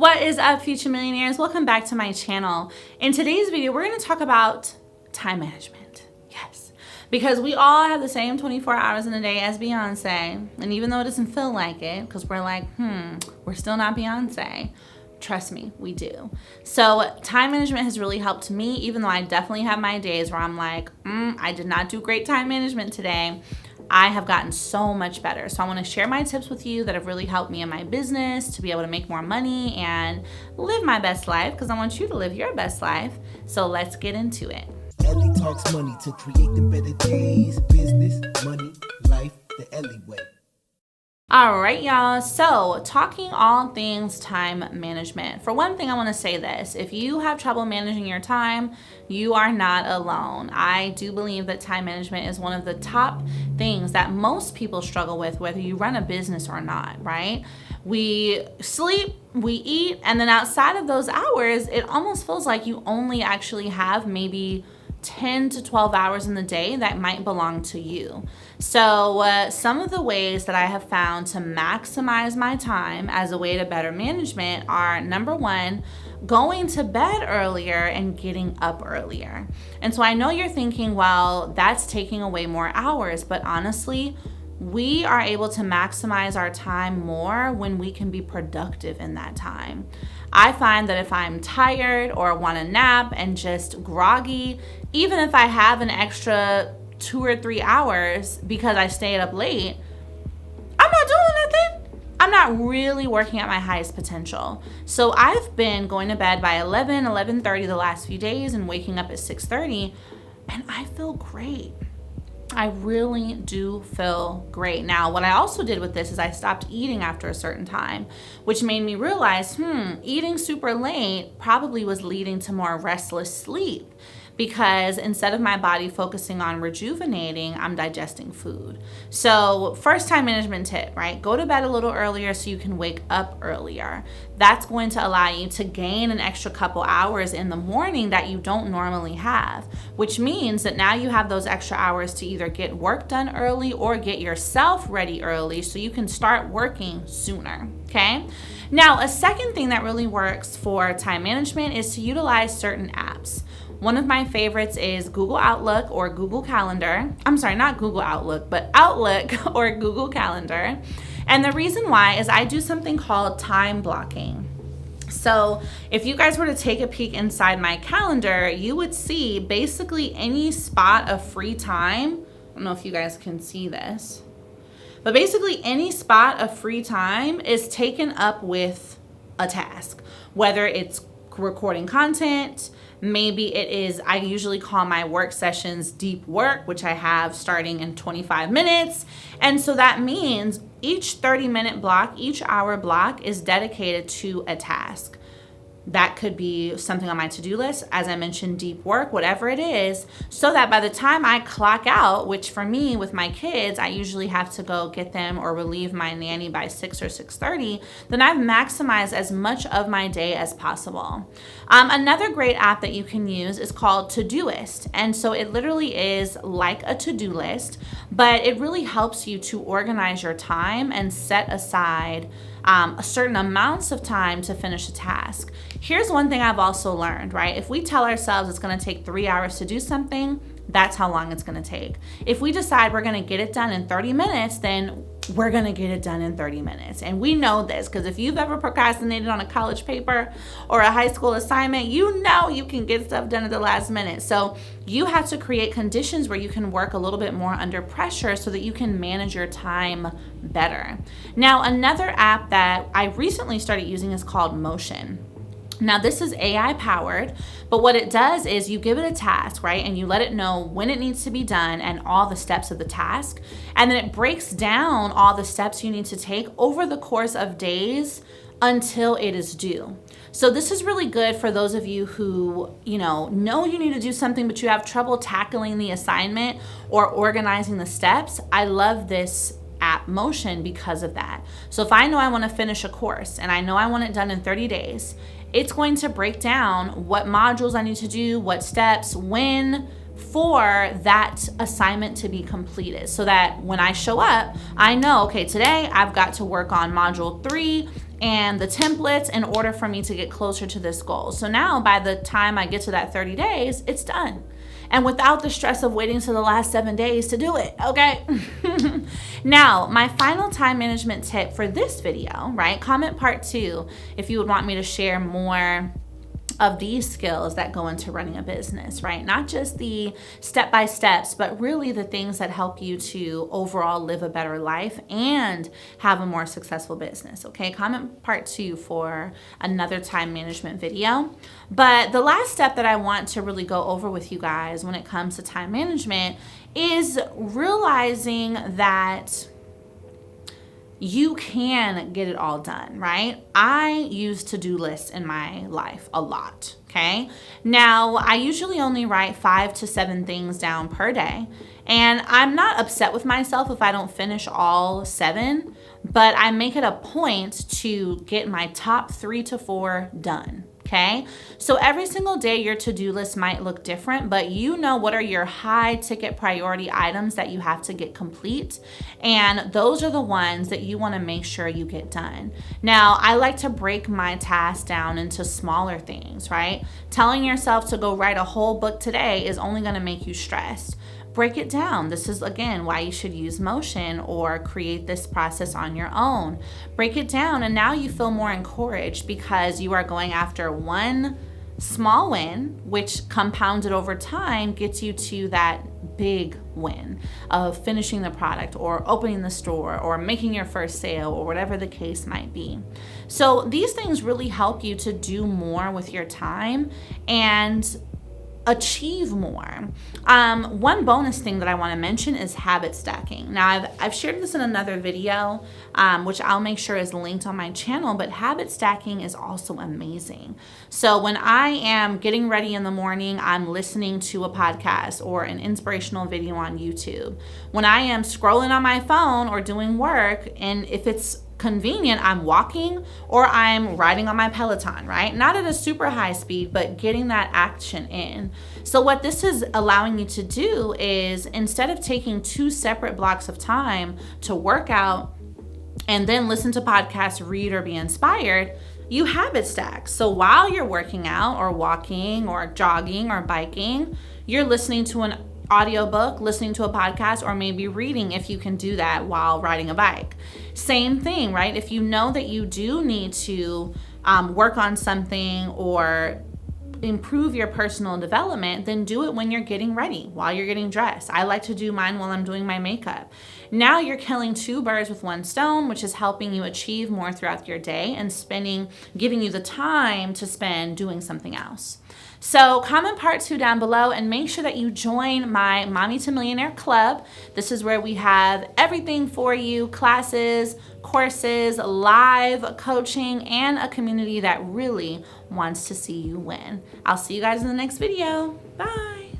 What is up, future millionaires? Welcome back to my channel. In today's video, we're going to talk about time management. Yes, because we all have the same 24 hours in a day as Beyonce. And even though it doesn't feel like it, because we're like, we're still not Beyonce. Trust me, we do. So time management has really helped me, even though I definitely have my days where I'm like, I did not do great time management today. I have gotten so much better. So I want to share my tips with you that have really helped me in my business to be able to make more money and live my best life, because I want you to live your best life. So let's get into it. Ellie talks money to create the better days. Business, money, life, the Ellie way. All right, y'all. So talking all things time management. For one thing, I want to say this. If you have trouble managing your time, you are not alone. I do believe that time management is one of the top things that most people struggle with, whether you run a business or not, right? We sleep, we eat, and then outside of those hours, it almost feels like you only actually have maybe 10 to 12 hours in the day that might belong to you. So some of the ways that I have found to maximize my time as a way to better management are, number one, going to bed earlier and getting up earlier. And so I know you're thinking, well, that's taking away more hours, but honestly, we are able to maximize our time more when we can be productive in that time. I find that if I'm tired or want a nap and just groggy, even if I have an extra 2 or 3 hours because I stayed up late, I'm not doing nothing. I'm not really working at my highest potential. So I've been going to bed by 11:30 the last few days and waking up at 6:30, and I feel great. I really do feel great. Now, what I also did with this is I stopped eating after a certain time, which made me realize, eating super late probably was leading to more restless sleep, because instead of my body focusing on rejuvenating, I'm digesting food. So first time management tip, right? Go to bed a little earlier so you can wake up earlier. That's going to allow you to gain an extra couple hours in the morning that you don't normally have, which means that now you have those extra hours to either get work done early or get yourself ready early so you can start working sooner, okay? Now, a second thing that really works for time management is to utilize certain apps. One of my favorites is Google Outlook or Google Calendar. I'm sorry, not Google Outlook, but Outlook or Google Calendar. And the reason why is I do something called time blocking. So if you guys were to take a peek inside my calendar, you would see basically any spot of free time. I don't know if you guys can see this, but basically any spot of free time is taken up with a task, whether it's recording content. Maybe it is, I usually call my work sessions deep work, which I have starting in 25 minutes. And so that means each 30-minute block, each hour block is dedicated to a task. That could be something on my to-do list, as I mentioned, deep work, whatever it is, so that by the time I clock out, which for me with my kids, I usually have to go get them or relieve my nanny by 6 or 6:30, then I've maximized as much of my day as possible. Another great app that you can use is called ToDoList. And so it literally is like a to-do list, but it really helps you to organize your time and set aside a certain amounts of time to finish a task. Here's one thing I've also learned, right? If we tell ourselves it's going to take 3 hours to do something, that's how long it's going to take. If we decide we're going to get it done in 30 minutes, then we're going to get it done in 30 minutes. And we know this because if you've ever procrastinated on a college paper or a high school assignment, you know you can get stuff done at the last minute. So you have to create conditions where you can work a little bit more under pressure so that you can manage your time better. Now, another app that I recently started using is called Motion. Now, this is AI powered, but what it does is you give it a task, right? And you let it know when it needs to be done and all the steps of the task. And then it breaks down all the steps you need to take over the course of days until it is due. So this is really good for those of you who, know you need to do something, but you have trouble tackling the assignment or organizing the steps. I love this app Motion because of that. So if I know I want to finish a course and I know I want it done in 30 days, it's going to break down what modules I need to do, what steps, when, for that assignment to be completed, so that when I show up, I know, okay, today I've got to work on module 3 and the templates in order for me to get closer to this goal. So now by the time I get to that 30 days, it's done. And without the stress of waiting to the last 7 days to do it, okay? Now, my final time management tip for this video, right? Comment part 2 if you would want me to share more of these skills that go into running a business, right? Not just the step-by-steps, but really the things that help you to overall live a better life and have a more successful business, okay? Comment part 2 for another time management video. But the last step that I want to really go over with you guys when it comes to time management is realizing that you can get it all done, right? I use to-do lists in my life a lot, okay? Now, I usually only write 5 to 7 things down per day, and I'm not upset with myself if I don't finish all 7, but I make it a point to get my top 3 to 4 done. Okay, so every single day your to-do list might look different, but you know what are your high ticket priority items that you have to get complete, and those are the ones that you want to make sure you get done. Now, I like to break my tasks down into smaller things, right? Telling yourself to go write a whole book today is only going to make you stressed. Break it down. This is, again, why you should use Motion or create this process on your own. Break it down, and now you feel more encouraged because you are going after one small win, which compounded over time gets you to that big win of finishing the product or opening the store or making your first sale or whatever the case might be. So these things really help you to do more with your time and achieve more. One bonus thing that I want to mention is habit stacking. Now, I've shared this in another video, which I'll make sure is linked on my channel, but habit stacking is also amazing. So when I am getting ready in the morning, I'm listening to a podcast or an inspirational video on YouTube. When I am scrolling on my phone or doing work, and if it's convenient, I'm walking or I'm riding on my Peloton, right? Not at a super high speed, but getting that action in. So what this is allowing you to do is, instead of taking 2 separate blocks of time to work out and then listen to podcasts, read, or be inspired, you habit stack. So while you're working out or walking or jogging or biking, you're listening to an audiobook, listening to a podcast, or maybe reading if you can do that while riding a bike. Same thing, right? If you know that you do need to work on something or improve your personal development, then do it when you're getting ready, while you're getting dressed. I like to do mine while I'm doing my makeup. Now you're killing 2 birds with 1 stone, which is helping you achieve more throughout your day and giving you the time to spend doing something else. So comment part 2 down below and make sure that you join my Mommy to Millionaire Club. This is where we have everything for you: classes, courses, live coaching, and a community that really wants to see you win. I'll see you guys in the next video. Bye.